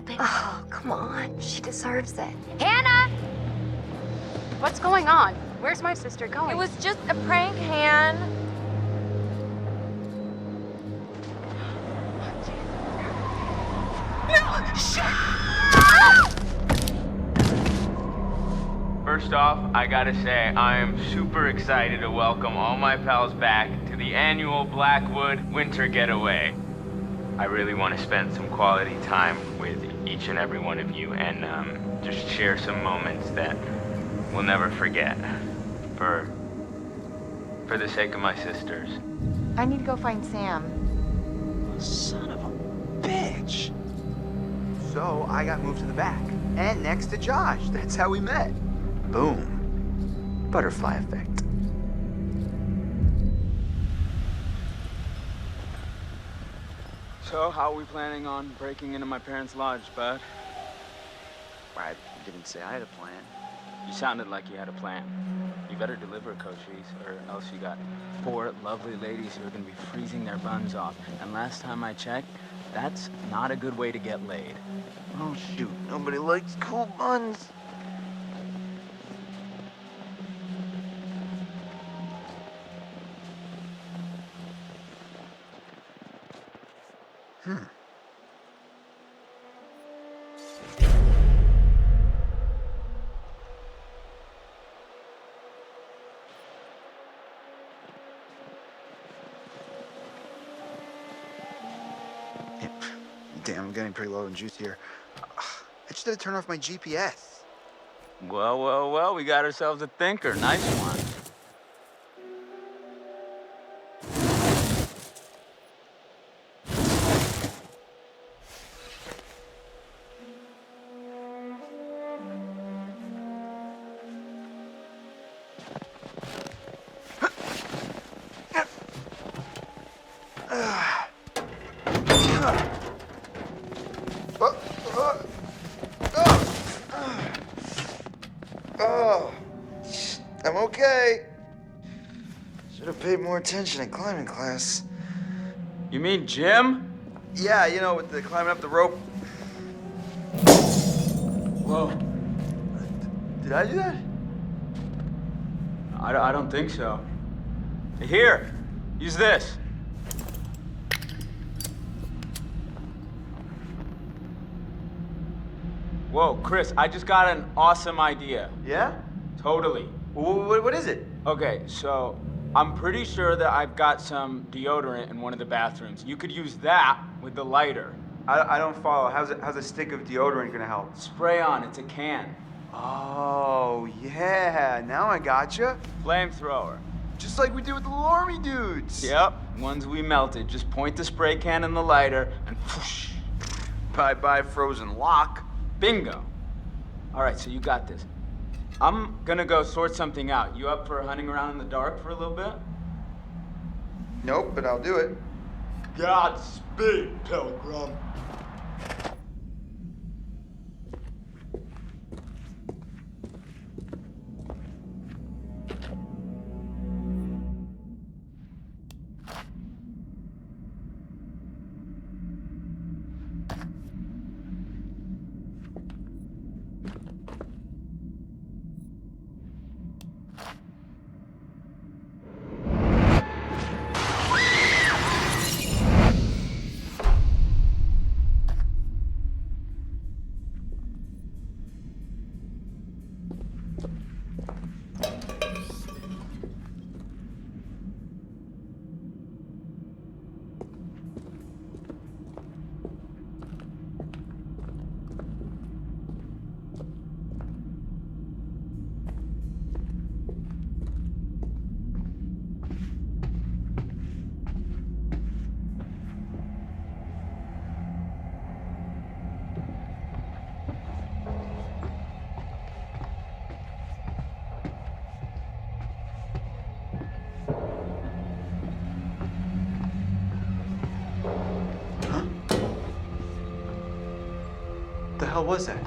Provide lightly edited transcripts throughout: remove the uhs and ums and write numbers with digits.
stop it. Oh, come on. She deserves it. Hannah! What's going on? Where's my sister going? It was just a prank, Han. First off, I gotta say, I am super excited to welcome all my pals back to the annual Blackwood Winter Getaway. I really want to spend some quality time with each and every one of you and just share some moments that we'll never forget. For the sake of my sisters. I need to go find Sam. Son of a bitch. So I got moved to the back and next to Josh. That's how we met. Boom. Butterfly effect. So, how are we planning on breaking into my parents' lodge, bud? I didn't say I had a plan. You sounded like you had a plan. You better deliver, Cochise, or else you got 4 lovely ladies who are gonna be freezing their buns off. And last time I checked, that's not a good way to get laid. Oh shoot, nobody likes cool buns. Damn, I'm getting pretty low in juice here. I just had to turn off my GPS. Well, we got ourselves a thinker. Nice one. I'm okay. Should have paid more attention in climbing class. You mean Jim? Yeah, you know, with the climbing up the rope. Whoa. Did I do that? I don't think so. Here, use this. Whoa, Chris, I just got an awesome idea. Yeah? Totally. What is it? Okay, so I'm pretty sure that I've got some deodorant in one of the bathrooms. You could use that with the lighter. I don't follow. How's a stick of deodorant gonna help? Spray on, it's a can. Oh, yeah. Now I gotcha. Flamethrower. Just like we did with the little army dudes. Yep, ones we melted. Just point the spray can in the lighter and whoosh. Bye-bye frozen lock. Bingo. All right, so you got this. I'm gonna go sort something out. You up for hunting around in the dark for a little bit? Nope, but I'll do it. Godspeed, Pilgrim. The hell was that?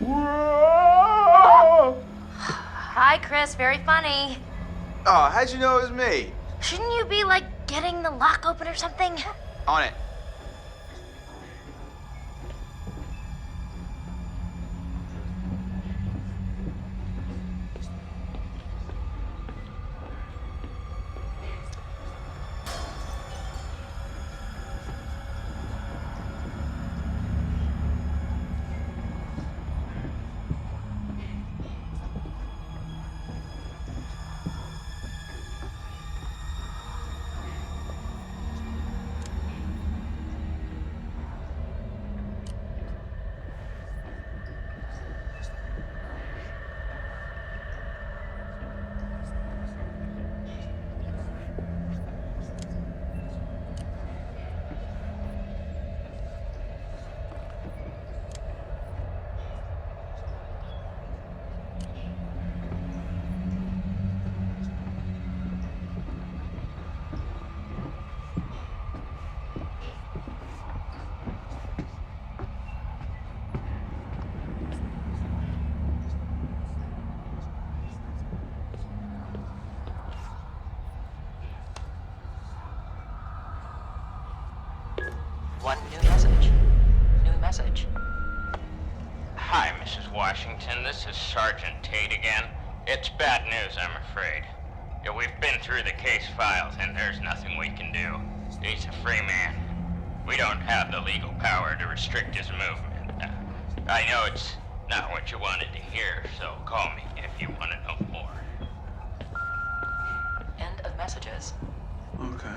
Whoa! Hi, Chris. Very funny. Oh, how'd you know it was me? Shouldn't you be, like, getting the lock open or something? On it. One new message. New message. Hi, Mrs. Washington. This is Sergeant Tate again. It's bad news, I'm afraid. Yeah, we've been through the case files, and there's nothing we can do. He's a free man. We don't have the legal power to restrict his movement. I know it's not what you wanted to hear, so call me if you want to know more. End of messages. Okay.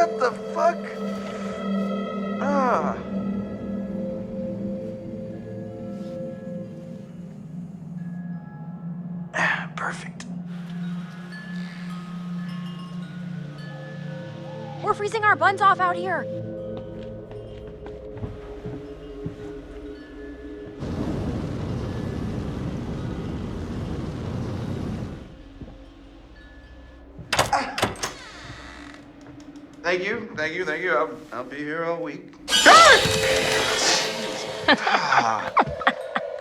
What the fuck? Ah. Perfect. We're freezing our buns off out here. Thank you. I'll be here all week.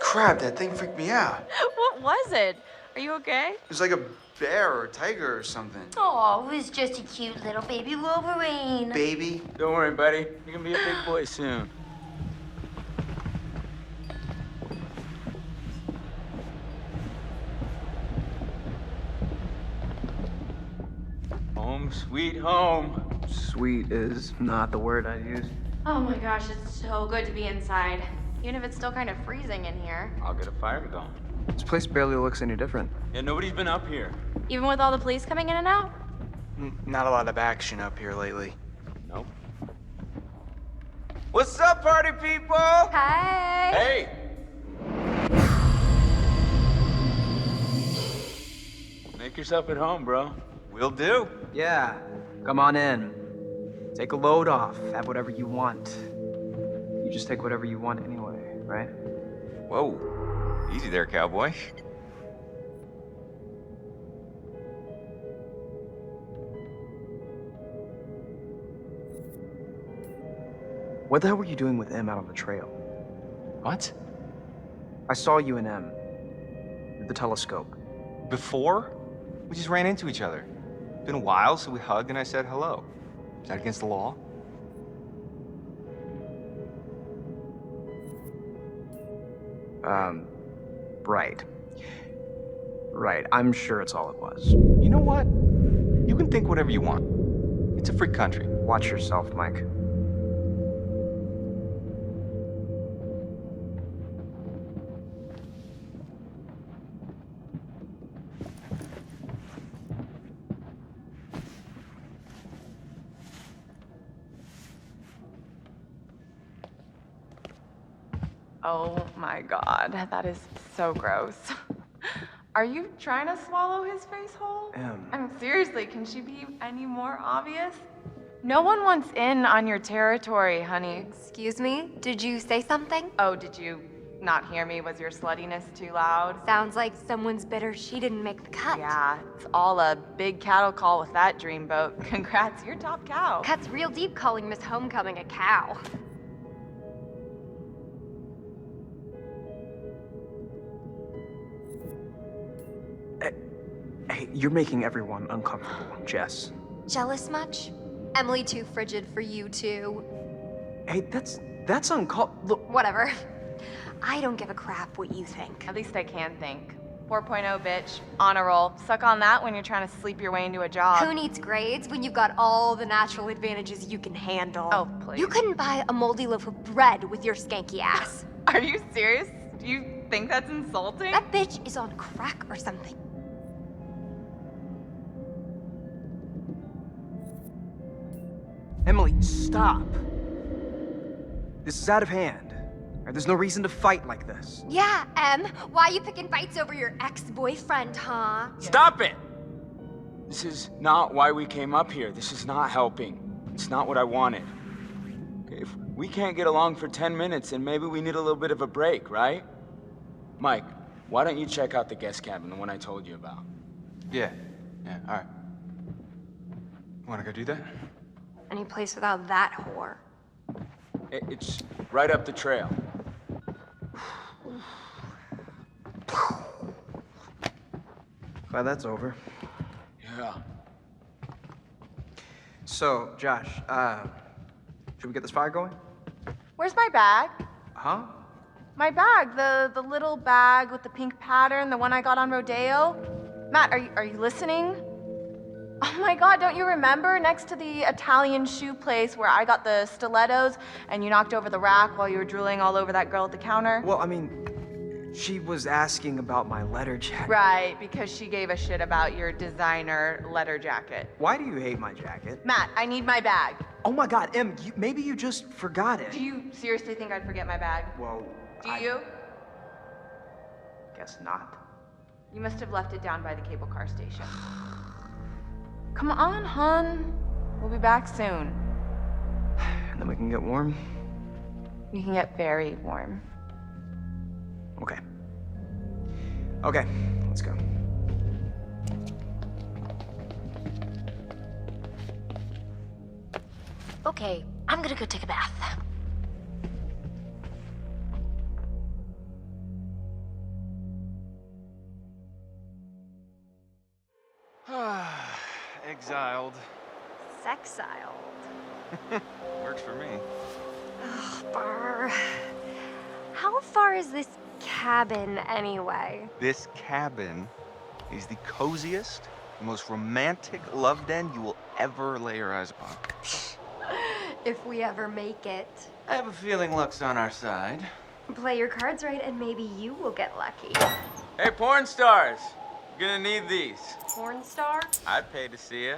Crap, that thing freaked me out. What was it? Are you okay? It was like a bear or a tiger or something. Oh, it was just a cute little baby Wolverine. Baby. Don't worry, buddy. You're gonna be a big boy soon. Home, sweet home. Sweet is not the word I'd use. Oh my gosh, it's so good to be inside. Even if it's still kind of freezing in here. I'll get a fire going. This place barely looks any different. Yeah, nobody's been up here. Even with all the police coming in and out? Not a lot of action up here lately. Nope. What's up, party people? Hi. Hey! Make yourself at home, bro. Will do. Yeah, come on in. Take a load off. Have whatever you want. You just take whatever you want anyway, right? Whoa. Easy there, cowboy. What the hell were you doing with M out on the trail? What? I saw you and M. With the telescope. Before? We just ran into each other. Been a while, so we hugged and I said hello. Is that against the law? Right. Right, I'm sure it's all it was. You know what? You can think whatever you want. It's a free country. Watch yourself, Mike. Oh my god, that is so gross. Are you trying to swallow his face whole? I mean, seriously, can she be any more obvious? No one wants in on your territory, honey. Excuse me? Did you say something? Oh, did you not hear me? Was your sluttiness too loud? Sounds like someone's bitter she didn't make the cut. Yeah, it's all a big cattle call with that dreamboat. Congrats, you're top cow. Cuts real deep calling Miss Homecoming a cow. Hey, you're making everyone uncomfortable, Jess. Jealous much? Emily too frigid for you too. Hey, that's uncalled. Look, Whatever. I don't give a crap what you think. At least I can think. 4.0, bitch. On a roll. Suck on that when you're trying to sleep your way into a job. Who needs grades when you've got all the natural advantages you can handle? Oh, please. You couldn't buy a moldy loaf of bread with your skanky ass. Are you serious? Do you think that's insulting? That bitch is on crack or something. Emily, stop. This is out of hand. All right, there's no reason to fight like this. Yeah, Em. Why you picking fights over your ex-boyfriend, huh? Stop it! This is not why we came up here. This is not helping. It's not what I wanted. Okay, if we can't get along for 10 minutes, then maybe we need a little bit of a break, right? Mike, why don't you check out the guest cabin, the one I told you about? Yeah, all right. Wanna go do that? Any place without that whore. It's right up the trail. Glad that's over. Yeah. So, Josh, should we get this fire going? Where's my bag? Huh? My bag, the little bag with the pink pattern, the one I got on Rodeo. Matt, are you listening? Oh my god, don't you remember? Next to the Italian shoe place where I got the stilettos and you knocked over the rack while you were drooling all over that girl at the counter? Well, I mean, she was asking about my letter jacket. Right, because she gave a shit about your designer letter jacket. Why do you hate my jacket? Matt, I need my bag. Oh my god, Em, maybe you just forgot it. Do you seriously think I'd forget my bag? Well, Do you? Guess not. You must have left it down by the cable car station. Come on, hon. We'll be back soon. And then we can get warm? You can get very warm. Okay. Okay, let's go. Okay, I'm gonna go take a bath. Exiled. Sexiled. Works for me. Ugh, Barr. How far is this cabin anyway? This cabin is the coziest, most romantic love den you will ever lay your eyes upon. If we ever make it. I have a feeling luck's on our side. Play your cards right and maybe you will get lucky. Hey, porn stars. You're gonna need these. Porn star? I'd pay to see you.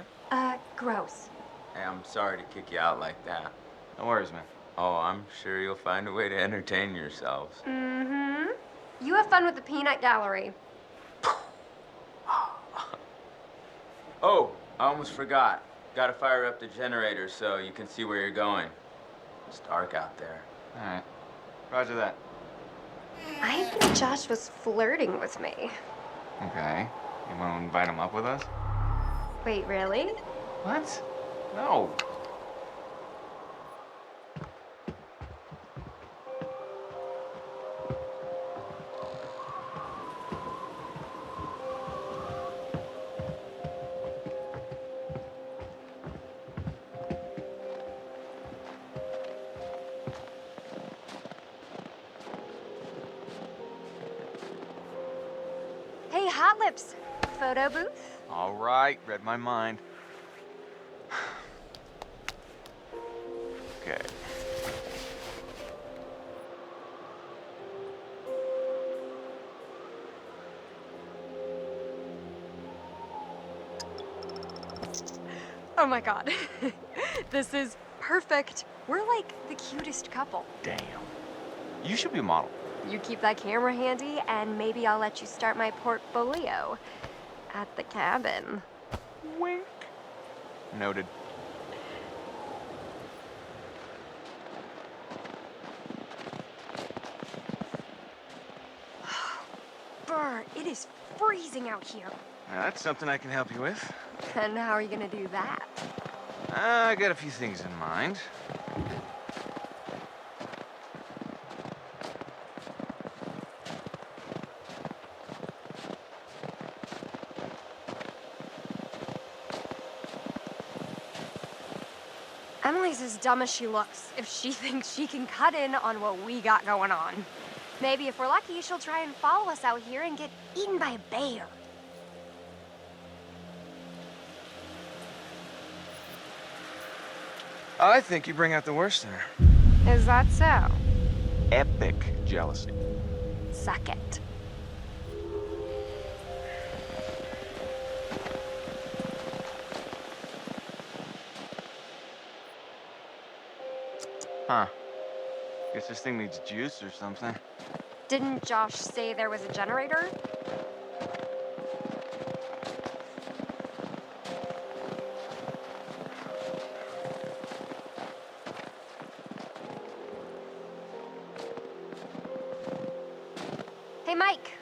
Gross. Hey, I'm sorry to kick you out like that. No worries, man. Oh, I'm sure you'll find a way to entertain yourselves. Mm-hmm. You have fun with the peanut gallery. Oh, I almost forgot. Gotta fire up the generator so you can see where you're going. It's dark out there. All right. Roger that. I think Josh was flirting with me. Okay. You want to invite him up with us? Wait, really? What? No. Hey, Hot Lips. Photo booth? All right. Read my mind. Okay. Oh my god. This is perfect. We're like the cutest couple. Damn. You should be a model. You keep that camera handy, and maybe I'll let you start my portfolio at the cabin. Wink. Noted. Brr, it is freezing out here. That's something I can help you with. And how are you gonna do that? I got a few things in mind. Emily's as dumb as she looks if she thinks she can cut in on what we got going on. Maybe if we're lucky, she'll try and follow us out here and get eaten by a bear. I think you bring out the worst in her. Is that so? Epic jealousy. Suck it. Huh. Guess this thing needs juice or something. Didn't Josh say there was a generator? Hey, Mike.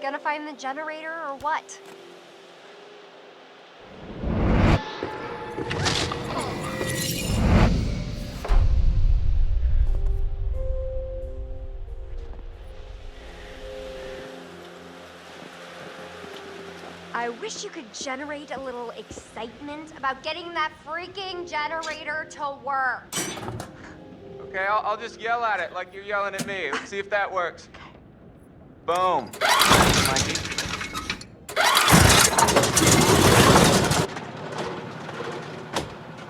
Gonna find the generator or what? I wish you could generate a little excitement about getting that freaking generator to work. Okay, I'll just yell at it like you're yelling at me. Let's see if that works. Boom. Mikey.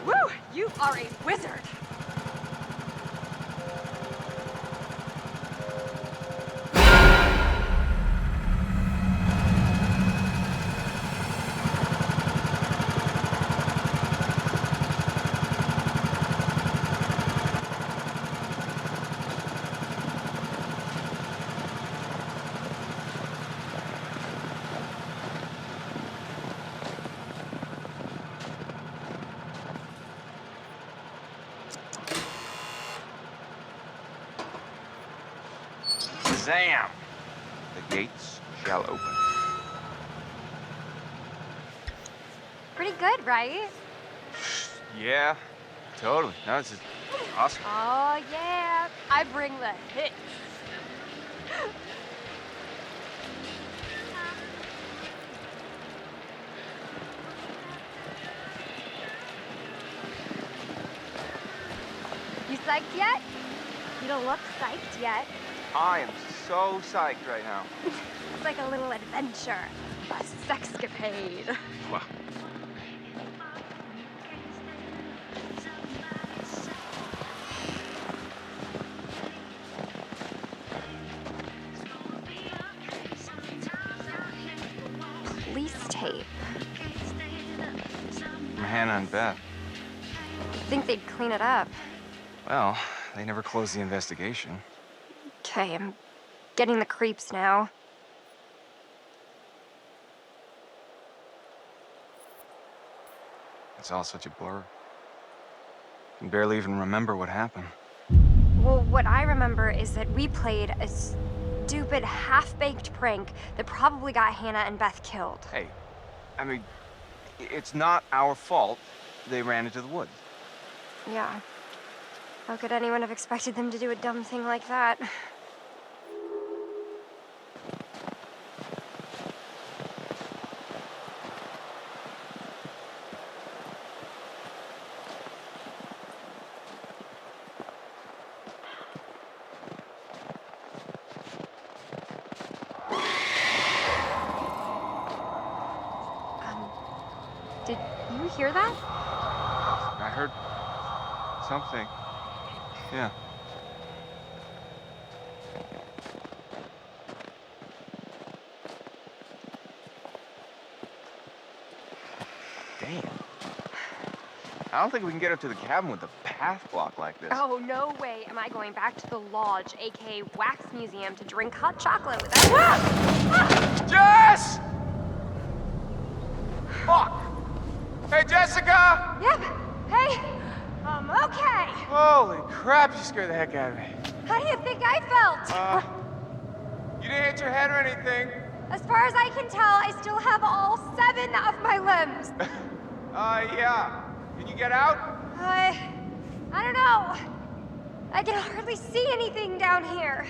Woo! You are a wizard. Zam! The gates shall open. Pretty good, right? Yeah, totally. No, this is awesome. Oh, yeah. I bring the hits. You psyched yet? You don't look psyched yet. I am so psyched right now. It's like a little adventure, a sexcapade. Wow. Hannah and Beth? I think they'd clean it up. Well, they never closed the investigation. Okay, I'm getting the creeps now. It's all such a blur. I can barely even remember what happened. Well, what I remember is that we played a stupid, half-baked prank that probably got Hannah and Beth killed. Hey, I mean, it's not our fault they ran into the woods. Yeah. How could anyone have expected them to do a dumb thing like that? Did you hear that? I heard something. Yeah. Damn. I don't think we can get up to the cabin with a path block like this. Oh, no way am I going back to the lodge, aka Wax Museum, to drink hot chocolate with that. Jess! Fuck! Hey, Jessica! Yep. Hey, I'm okay. Holy crap, you scared the heck out of me. How do you think I felt? You didn't hit your head or anything. As far as I can tell, I still have all 7 of my limbs. Yeah. Can you get out? I don't know. I can hardly see anything down here.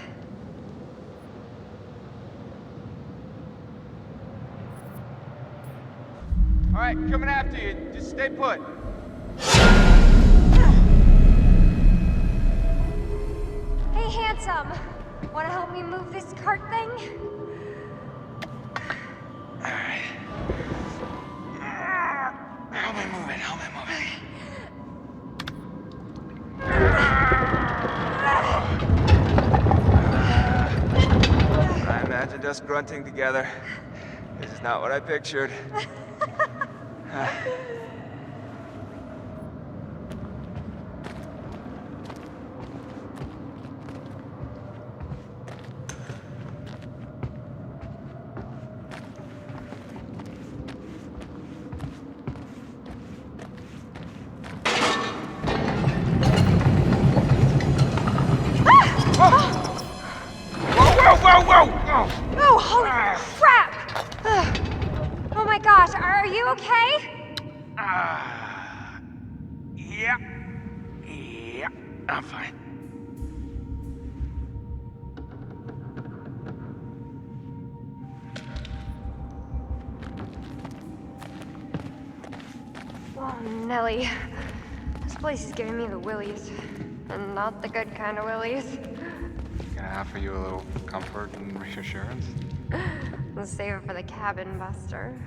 All right, coming after you. Just stay put. Hey, handsome. Want to help me move this cart thing? All right. Help me move it, help me move it. I imagined us grunting together. This is not what I pictured. Oh, holy crap! Oh my gosh, are you okay? Yeah. Yeah, I'm fine. Oh, Nelly. This place is giving me the willies. And not the good kind of willies. Can I offer you a little comfort and reassurance? Let's save it for the cabin buster.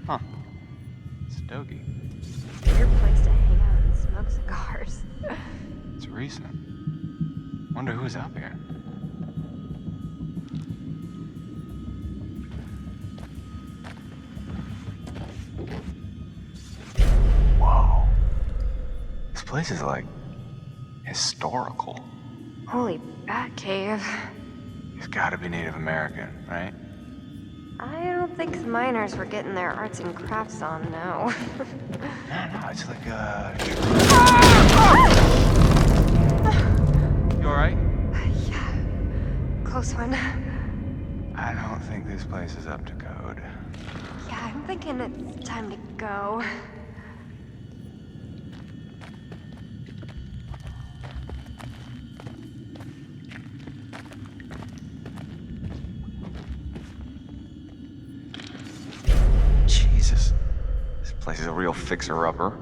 Huh. Stogie. Weird place to hang out and smoke cigars. It's recent. Wonder who's up here. Whoa. This place is like historical. Holy bat cave. He's gotta be Native American, right? I don't think the miners were getting their arts and crafts on, no. No, it's like You alright? Yeah, close one. I don't think this place is up to code. Yeah, I'm thinking it's time to go. Jesus. This place is a real fixer-upper.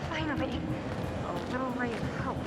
Finally, a little ray of hope.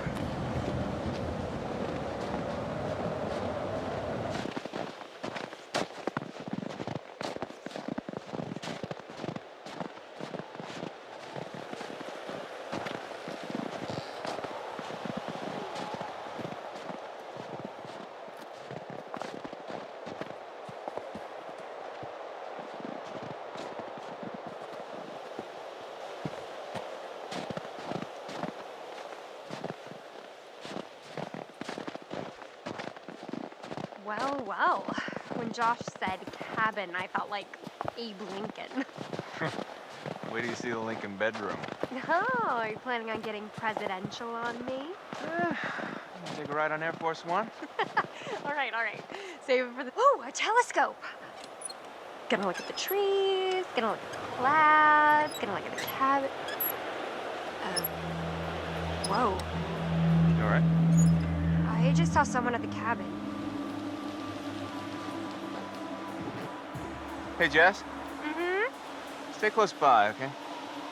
Well, well. When Josh said cabin, I thought like Abe Lincoln. Wait till you see the Lincoln bedroom. Oh, are you planning on getting presidential on me? Take a ride on Air Force One? All right. Save it for the... Ooh, a telescope! Gonna look at the trees, gonna look at the clouds, gonna look at the cabin. Whoa. You alright? I just saw someone at the cabin. Hey, Jess. Mm-hmm. Stay close by, okay?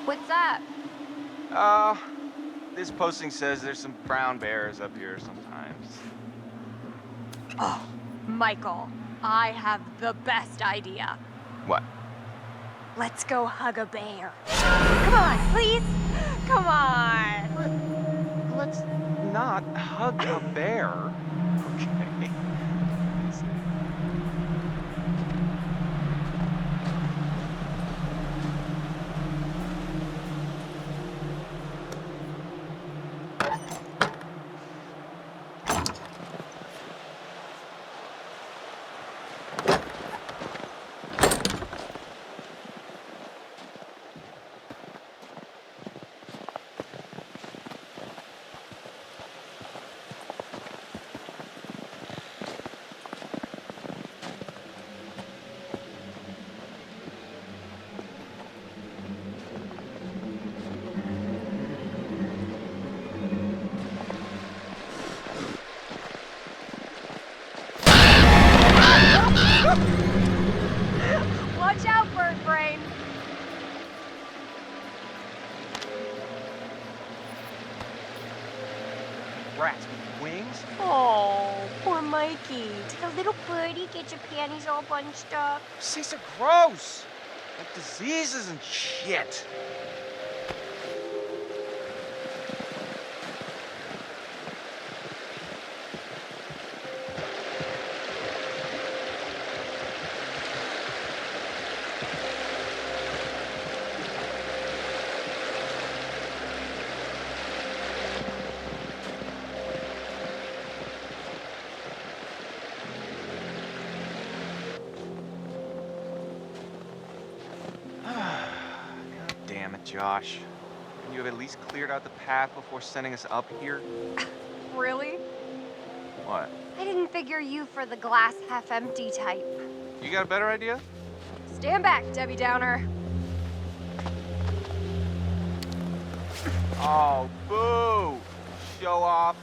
What's up? This posting says there's some brown bears up here sometimes. Oh, Michael, I have the best idea. What? Let's go hug a bear. Come on, please. Come on. Let's not hug a bear, okay? Watch out, bird brain. Rats with wings? Oh, poor Mikey. Did a little birdie get your panties all bunched up? These are gross! Like diseases and shit. Damn it, Josh. Can you have at least cleared out the path before sending us up here? Really? What? I didn't figure you for the glass half empty type. You got a better idea? Stand back, Debbie Downer. Oh, boo! Show off.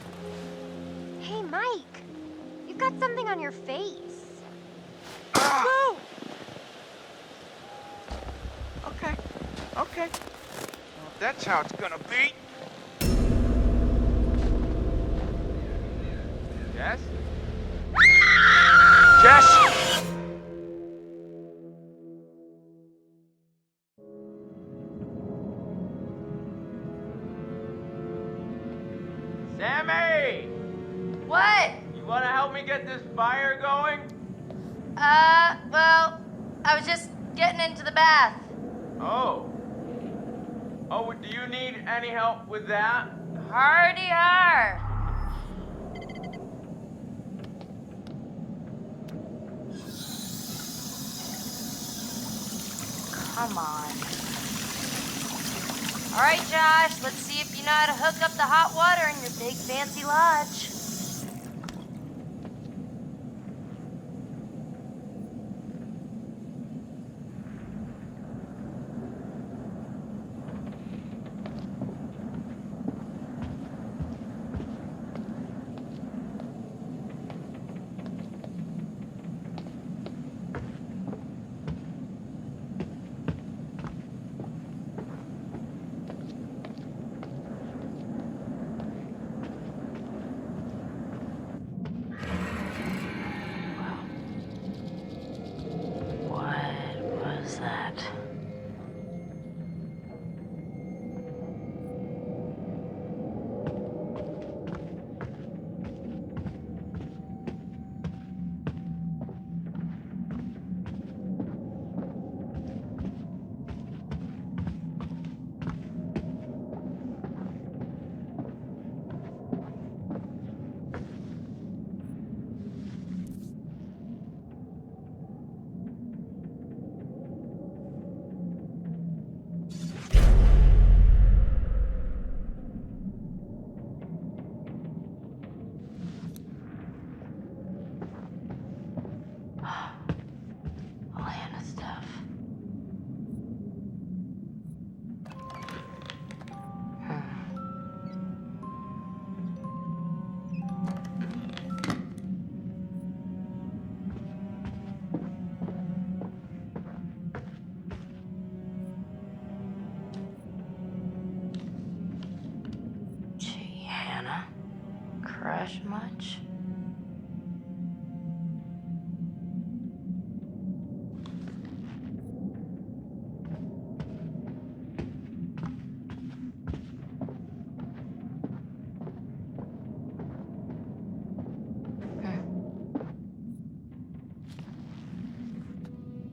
Hey, Mike. You've got something on your face. Ah! Okay. Okay. that's how it's gonna be. Jess? Jess? Sammy! What? You wanna help me get this fire going? Well, I was just getting into the bath. Oh. Oh, do you need any help with that? Hardy har. Come on. All right, Josh, let's see if you know how to hook up the hot water in your big fancy lodge. What was that? Lana stuff. Gee, Hannah. Crush much?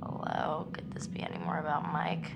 Hello? Could this be any more about Mike?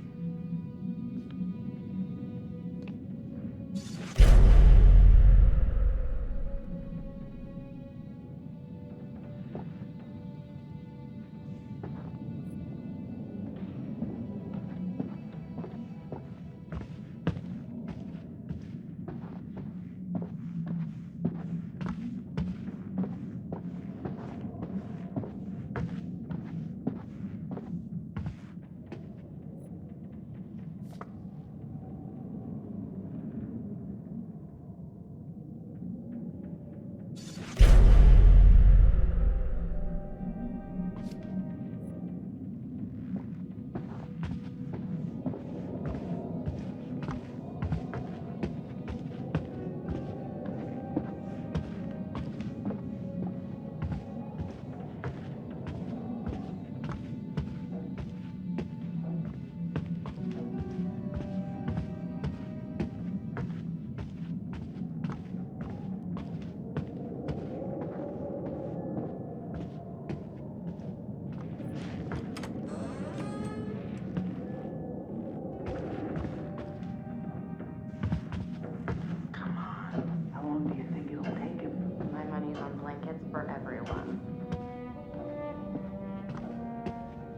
For everyone.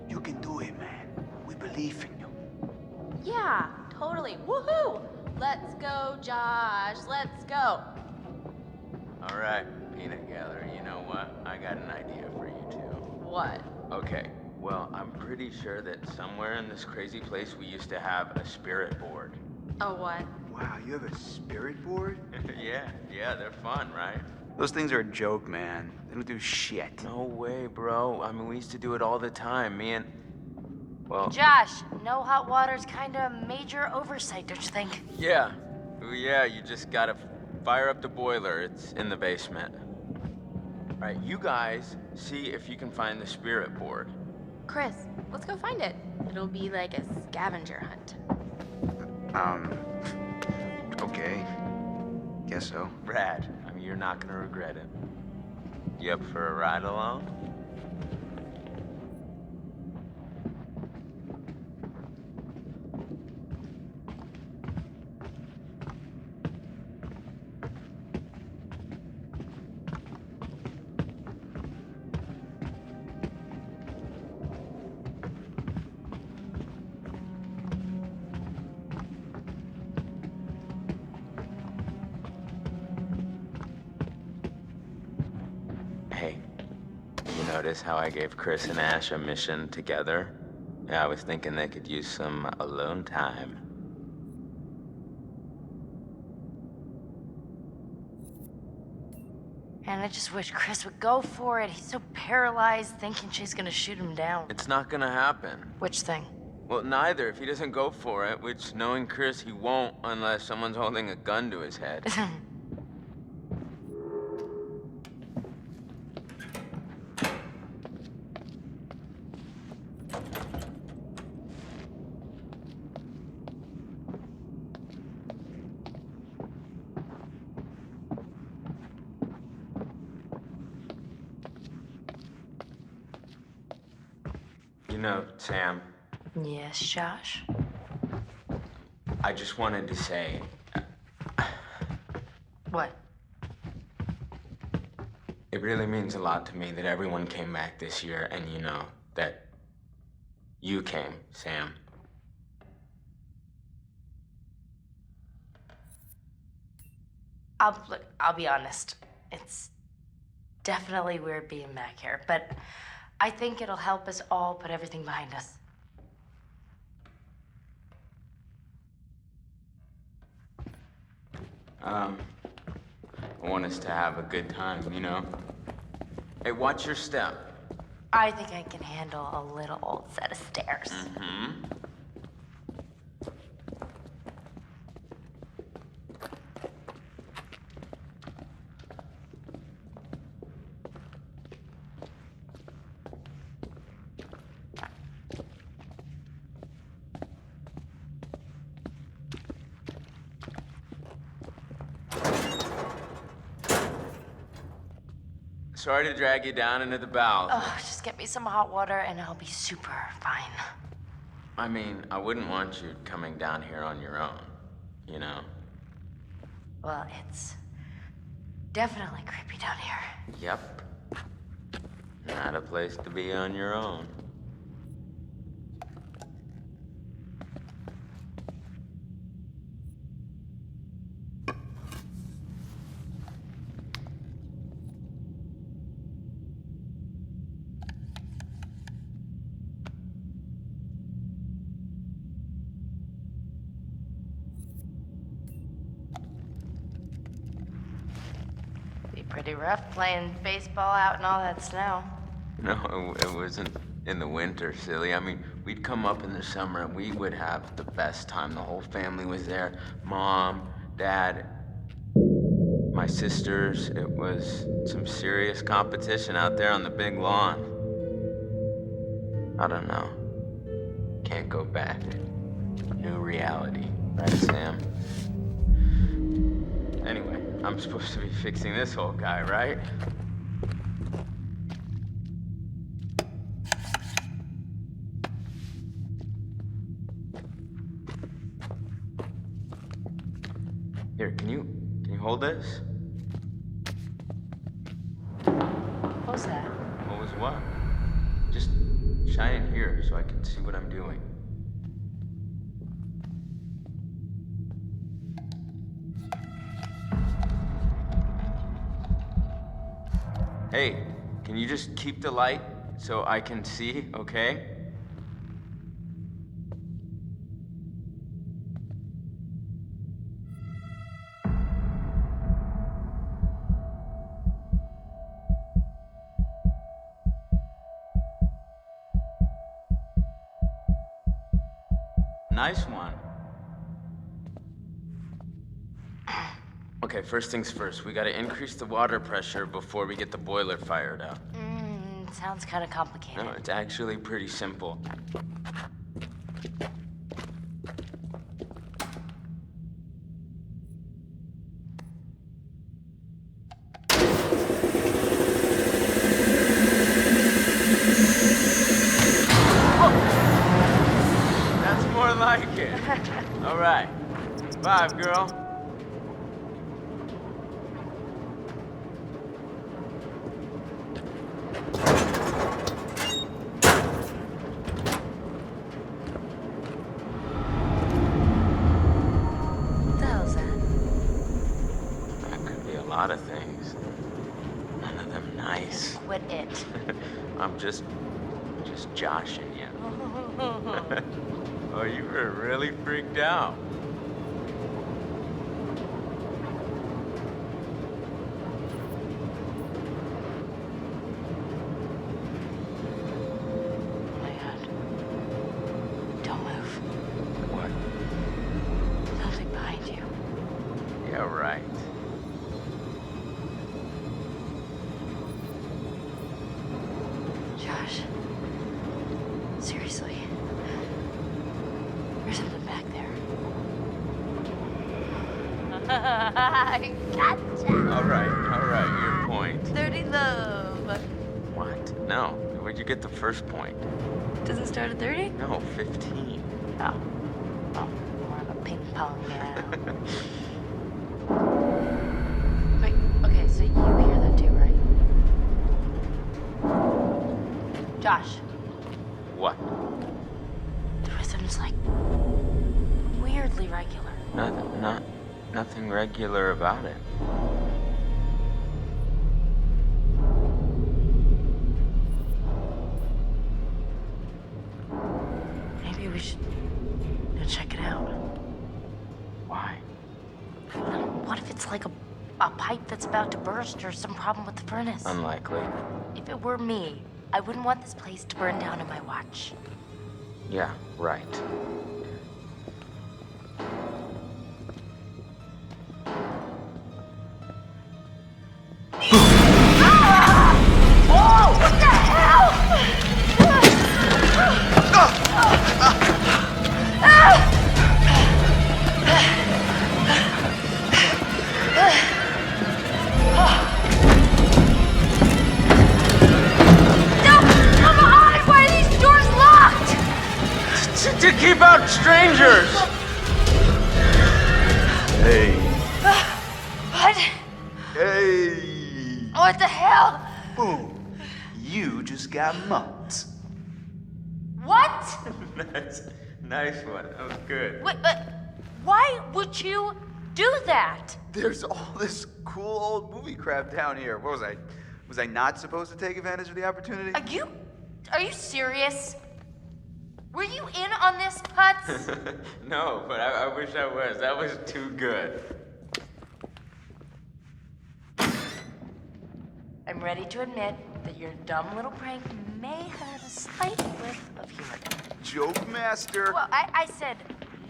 You can do it, man. We believe in you. Yeah, totally. Woohoo! Let's go, Josh. Let's go. All right, peanut gallery, you know what? I got an idea for you too. What? Okay, well, I'm pretty sure that somewhere in this crazy place we used to have a spirit board. A what? Wow, you have a spirit board? Yeah, they're fun, right? Those things are a joke, man. They don't do shit. No way, bro. I mean, we used to do it all the time. Me and... Well, Josh, no hot water's kinda a major oversight, don't you think? yeah. Oh, yeah, you just gotta fire up the boiler. It's in the basement. All right, you guys see if you can find the spirit board. Chris, let's go find it. It'll be like a scavenger hunt. Okay. Guess so. Rad. I mean, you're not gonna regret it. You up for a ride along? Hey, you notice how I gave Chris and Ash a mission together? Yeah, I was thinking they could use some alone time. And I just wish Chris would go for it. He's so paralyzed thinking she's gonna shoot him down. It's not gonna happen. Which thing? Well, neither. If he doesn't go for it, which knowing Chris, he won't unless someone's holding a gun to his head. You know, Sam, Yes, Josh? I just wanted to say, What? it really means a lot to me that everyone came back this year, and you know, that you came, Sam. I'll be honest. It's definitely weird being back here, but I think it'll help us all put everything behind us. I want us to have a good time, you know? Hey, watch your step. I think I can handle a little old set of stairs. Mm-hmm. Sorry to drag you down into the bowels. Oh, just get me some hot water and I'll be super fine. I mean, I wouldn't want you coming down here on your own, you know? Well, it's definitely creepy down here. Yep. Not a place to be on your own. Be pretty rough playing baseball out in all that snow. No, it wasn't in the winter, silly. I mean, we'd come up in the summer and we would have the best time. The whole family was there. Mom, Dad, my sisters. It was some serious competition out there on the big lawn. I don't know. Can't go back. New reality. Right, Sam? Anyway, I'm supposed to be fixing this whole guy, right? Here, can you hold this? What was that? What was what? Just shine it here so I can see what I'm doing. Hey, can you just keep the light so I can see, okay? nice one. Okay, first things first. We gotta increase the water pressure before we get the boiler fired up. Sounds kind of complicated. No, it's actually pretty simple. That's more like it. All right. 5, girl. What the hell's that? That could be a lot of things. None of them nice. Quit it. I'm just joshing you. Oh, you were really freaked out. Oh my god. Don't move. What? Nothing behind you. Yeah, right. Josh. Seriously. There's something back there. I gotcha. All right, your point. 30 love. What? No. Where'd you get the first point? Does it start at 30? No, 15. Oh. Oh, more of a ping pong now. Wait, okay, so you hear that too, right? Josh, What? the rhythm's like weirdly regular. Nothing regular about it. Maybe we should go check it out. Why? What if it's like a pipe that's about to burst or some problem with the furnace? Unlikely. If it were me, I wouldn't want this place to burn down on my watch. Yeah, right. What the hell? Come on! Why are these doors locked? To keep out strangers! Hey. What? Hey. What the hell? Boom. You just got mugged. What? Nice one. That was good. What? Why would you do that? There's all this cool old movie crap down here. What was I? Was I not supposed to take advantage of the opportunity? Are you serious? Were you in on this, Putz? No, but I wish I was. That was too good. I'm ready to admit that your dumb little prank may have a slight whiff of humor. Joke master. Well, I said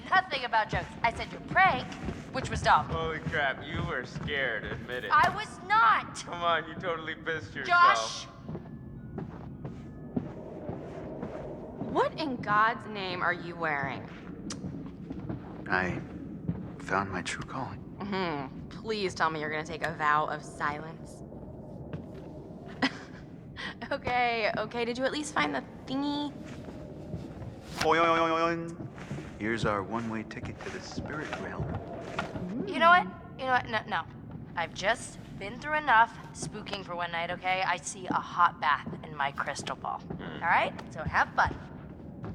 nothing about jokes. I said your prank, which was dumb. Holy crap, you were scared. Admit it. I was not! Come on, you totally pissed yourself. Josh! What in God's name are you wearing? I found my true calling. Please tell me you're gonna take a vow of silence. Okay, did you at least find the thingy? Boing. Here's our one-way ticket to the spirit realm. You know what? No. I've just been through enough spooking for one night, okay? I see a hot bath in my crystal ball. All right? So have fun.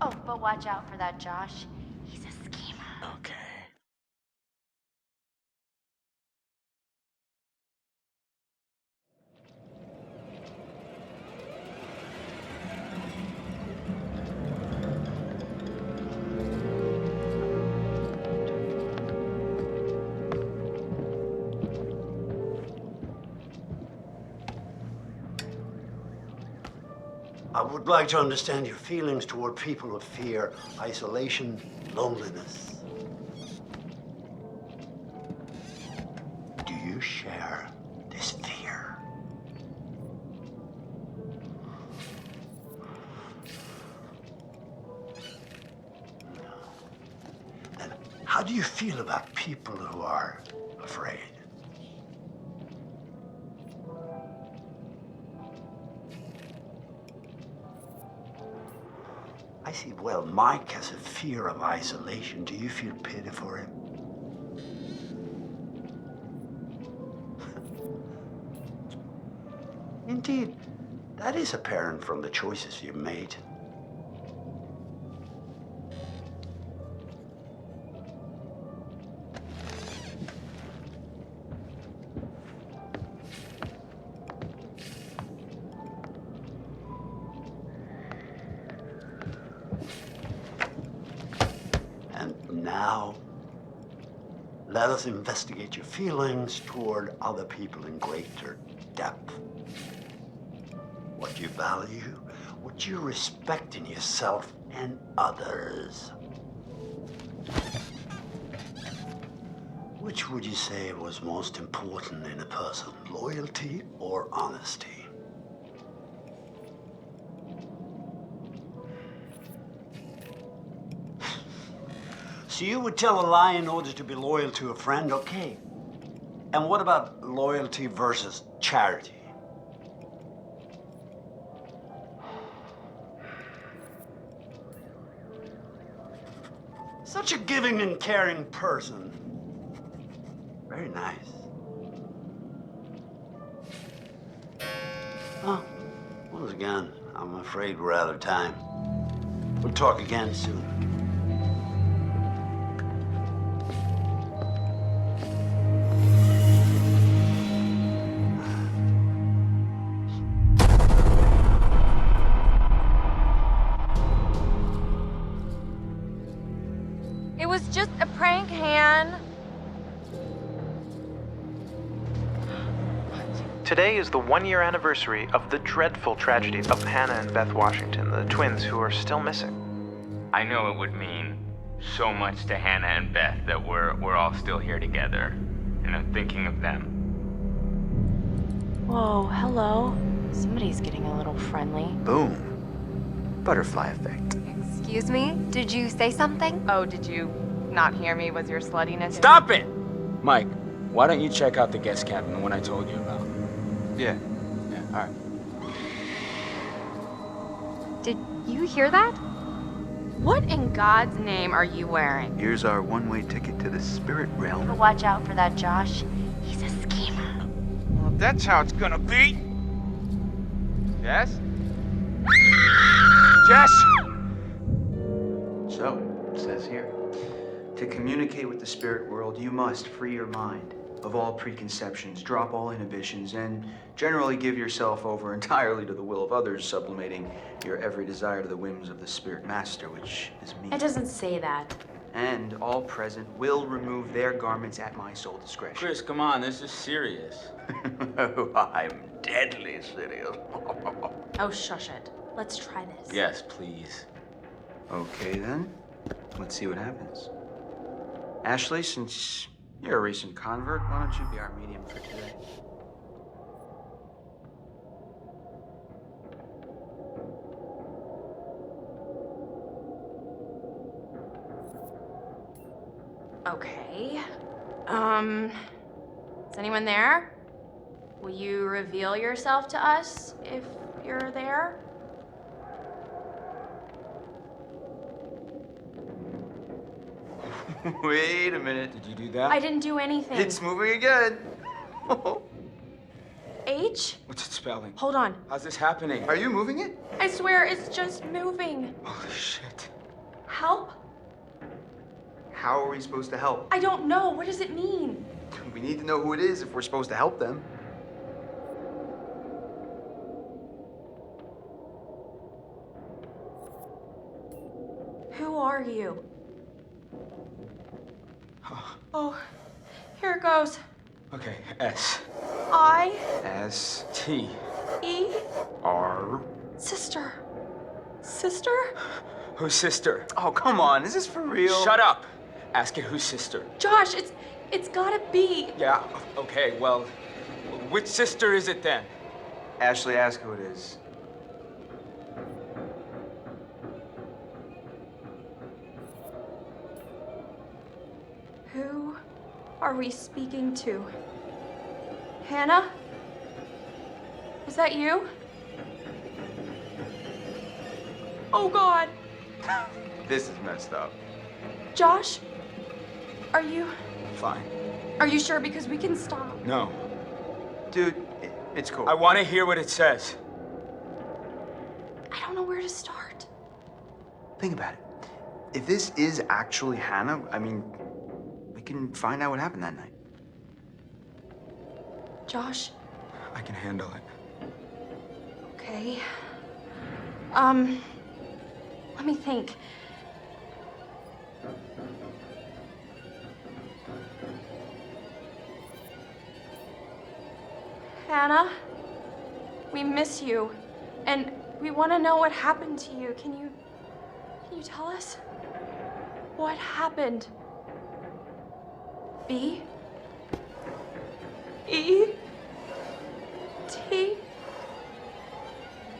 Oh, but watch out for that Josh. He's a schemer. Okay. I would like to understand your feelings toward people of fear, isolation, loneliness. Do you share this fear? No. Then how do you feel about people who are afraid? I see. Well, Mike has a fear of isolation. Do you feel pity for him? Indeed, that is apparent from the choices you made. And now, let us investigate your feelings toward other people in greater depth. What you value, what you respect in yourself and others. Which would you say was most important in a person, loyalty or honesty? So you would tell a lie in order to be loyal to a friend, okay? And what about loyalty versus charity? Such a giving and caring person. Very nice. Oh, once again, I'm afraid we're out of time. We'll talk again soon. It was just a prank, Han. Today is the one-year anniversary of the dreadful tragedy of Hannah and Beth Washington, the twins who are still missing. I know it would mean so much to Hannah and Beth that we're all still here together. And I'm thinking of them. Whoa, hello. Somebody's getting a little friendly. Boom. Butterfly effect. Excuse me? Did you say something? Oh, did you not hear me? Was your sluttiness? Stop it! Mike, why don't you check out the guest cabin, the one I told you about? Yeah. All right. Did you hear that? What in God's name are you wearing? Here's our one-way ticket to the spirit realm. But watch out for that Josh. He's a schemer. Well, if that's how it's gonna be. Jess? Jess! So, it says here, to communicate with the spirit world, you must free your mind of all preconceptions, drop all inhibitions, and generally give yourself over entirely to the will of others, sublimating your every desire to the whims of the spirit master, which is me. It doesn't say that. And all present will remove their garments at my sole discretion. Chris, come on, this is serious. Oh, I'm deadly serious. Oh, shush it. Let's try this. Yes, please. Okay, then. Let's see what happens. Ashley, since you're a recent convert, why don't you be our medium for today? Okay. Is anyone there? Will you reveal yourself to us if you're there? Wait a minute. Did you do that? I didn't do anything. It's moving again. H? What's it spelling? Hold on. How's this happening? Are you moving it? I swear it's just moving. Holy shit. Help? How are we supposed to help? I don't know. What does it mean? We need to know who it is if we're supposed to help them. Who are you? Oh, here it goes. Okay, S. I S T. E R sister. sister? Whose sister? Oh, come on. Is this for real? Shut up! Ask it whose sister. Josh, it's gotta be. Yeah, okay, well, which sister is it then? Ashley, ask who it is. Who are we speaking to? Hannah? Is that you? Oh God. This is messed up. Josh? Are you Fine. sure? Because we can stop. No. Dude, it's cool. I want to hear what it says. I don't know where to start. Think about it. If this is actually Hannah, I mean, we can find out what happened that night. Josh? I can handle it. Okay. Let me think. Hannah, we miss you, and we want to know what happened to you. Can you tell us? What happened? B? E? T?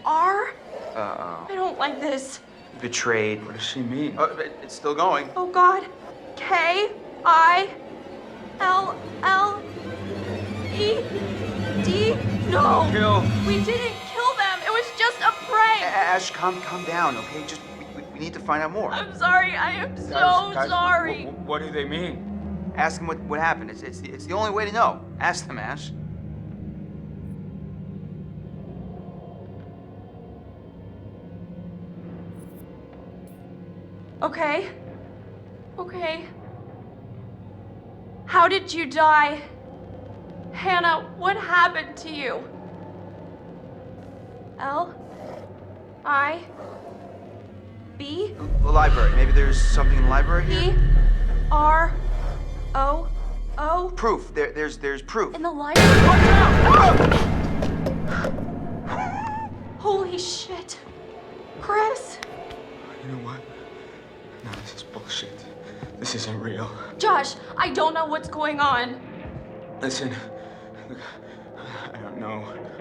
R? Uh-oh. I don't like this. Betrayed. What does she mean? Oh, it's still going. Oh God. K I L L E D. No. Kill. We didn't kill them. It was just a prank. Ash, calm down, okay? Just, we need to find out more. I'm sorry. I am so Guys, sorry. What do they mean? Ask them what happened. It's the only way to know. Ask them, Ash. Okay. Okay. How did you die? Hannah, what happened to you? L I B The library. Maybe there's something in the library here? E R O O Proof. There's proof. in the library. Holy shit. Chris. You know what? No, this is bullshit. This isn't real. Josh, I don't know what's going on. Listen,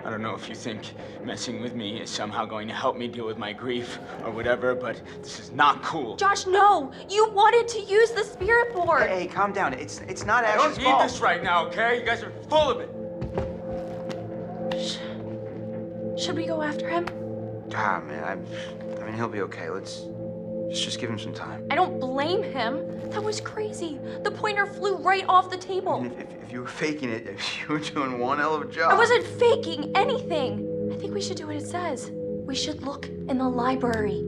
I don't know if you think messing with me is somehow going to help me deal with my grief or whatever, but this is not cool. Josh, no! You wanted to use the spirit board! Hey, calm down. It's not I Ash's don't fault. need this right now, okay? You guys are full of it. Should we go after him? Ah, man, I mean, he'll be okay. Let's just give him some time. I don't blame him. That was crazy. The pointer flew right off the table. And if you were faking it, you were doing one hell of a job. I wasn't faking anything. I think we should do what it says. We should look in the library.